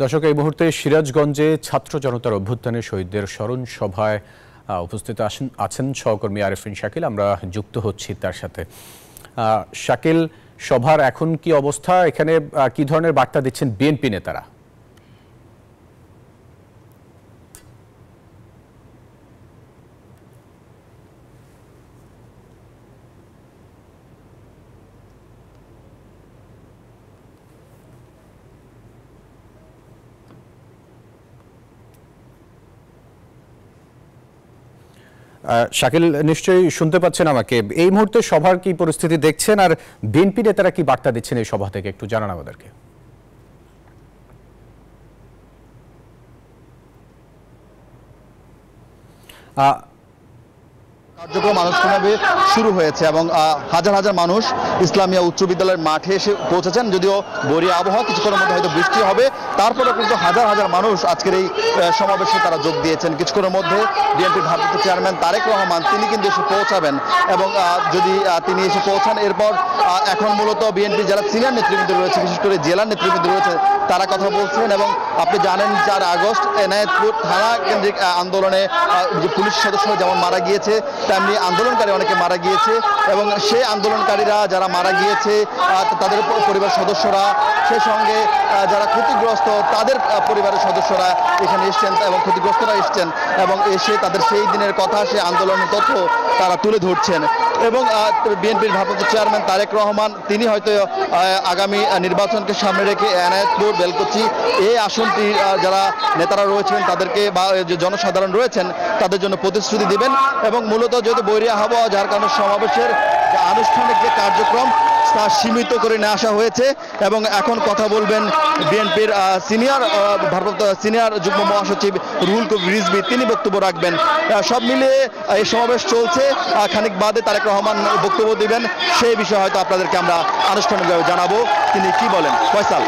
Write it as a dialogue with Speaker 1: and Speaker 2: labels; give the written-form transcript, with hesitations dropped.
Speaker 1: দর্শক, এই মুহূর্তে সিরাজগঞ্জে ছাত্র জনতার অভ্যুত্থানে শহীদদের স্মরণ সভায় উপস্থিত আছেন সহকর্মী আরেফিন শাকিল। আমরা যুক্ত হচ্ছি তার সাথে। শাকিল, সভার এখন কি অবস্থা? এখানে কি ধরনের বার্তা দিচ্ছেন বিএনপি নেতারা? শাকিল, নিশ্চয়ই শুনতে পাচ্ছেন আমাকে। এই মুহূর্তে সভার কি পরিস্থিতি দেখছেন, আর বিএনপি নেতারা কি বার্তা দিচ্ছেন এই সভা থেকে, একটু জানান আমাদেরকে।
Speaker 2: কার্যক্রম আনুষ্ঠানিকভাবে শুরু হয়েছে এবং হাজার হাজার মানুষ ইসলামিয়া উচ্চ বিদ্যালয়ের মাঠে এসে পৌঁছেছেন। যদিও বরিয়া আবহাওয়া, কিছুক্ষণের মধ্যে হয়তো বৃষ্টি হবে, তারপরেও কিন্তু হাজার হাজার মানুষ আজকের এই সমাবেশে তারা যোগ দিয়েছেন। কিছুক্ষণের মধ্যে বিএনপির ভারপ্রাপ্ত চেয়ারম্যান তারেক রহমান তিনি কিন্তু এসে পৌঁছাবেন এবং যদি তিনি এসে পৌঁছান, এরপর এখন মূলত বিএনপির যারা সিনিয়র নেতৃবৃন্দ রয়েছে, বিশেষ করে জেলার নেতৃবৃন্দ রয়েছে, তারা কথা বলছেন। এবং আপনি জানেন 4 আগস্ট এনায়েতপুর থানা কেন্দ্রিক আন্দোলনে যে পুলিশ সদস্য যেমন মারা গিয়েছে, তেমনি আন্দোলনকারী অনেকে মারা গিয়েছে এবং সেই আন্দোলনকারীরা যারা মারা গিয়েছে তাদের পরিবার সদস্যরা, সেই সঙ্গে যারা ক্ষতিগ্রস্ত তাদের পরিবারের সদস্যরা এখানে এসছেন এবং ক্ষতিগ্রস্তরা এসছেন এবং এসে তাদের সেই দিনের কথা, সেই আন্দোলনের তথ্য তারা তুলে ধরছেন। এবং বিএনপির ভারপ্রাপ্ত চেয়ারম্যান তারেক রহমান তিনি হয়তো আগামী নির্বাচনকে সামনে রেখে এনায়েতপুর, বেলকুচি এই আসনটি যারা নেতারা রয়েছেন তাদেরকে বা যে জনসাধারণ রয়েছেন তাদের জন্য প্রতিশ্রুতি দিবেন। এবং মূলত যেহেতু বৈরিয়া আবহাওয়া, যার কারণে সমাবেশের আনুষ্ঠানিক যে কার্যক্রম তা সীমিত করে নিয়ে আসা হয়েছে। এবং এখন কথা বলবেন বিএনপির সিনিয়র যুগ্ম মহাসচিব রুহুল কবির রিজভী, তিনি বক্তব্য রাখবেন। সব মিলিয়ে এই সমাবেশ চলছে, খানিক বাদে তারেক রহমান বক্তব্য দিবেন। সেই বিষয়ে হয়তো আপনাদেরকে আমরা আনুষ্ঠানিকভাবে জানাবো তিনি কি বলেন। ফয়সাল।